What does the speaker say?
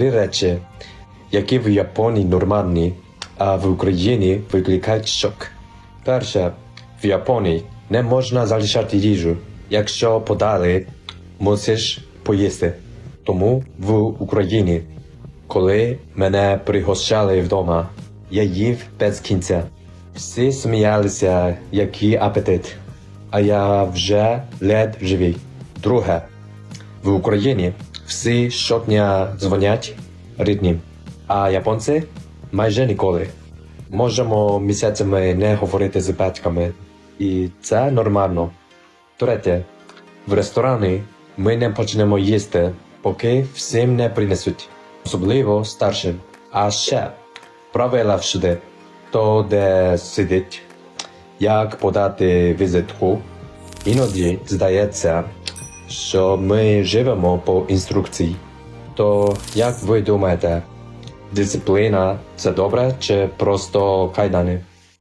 три речі, які в Японії нормальні, а в Україні викликають шок. Перше, в Японії не можна залишати їжу. Якщо подали, мусиш поїсти. Тому в Україні, коли мене пригощали вдома, я їв без кінця. Всі сміялися, який апетит, а я вже ледь живий. Друге, в Україні всі щодня дзвонять рідним, а японці майже ніколи. Можемо місяцями не говорити з батьками, і це нормально. Третє, в ресторані ми не почнемо їсти, поки всім не принесуть, особливо старшим. А ще правила всюди, хто де сидить, як подати візитку. Іноді здається, що ми живемо по інструкції. То як ви думаєте, дисципліна – це добре чи просто кайдани?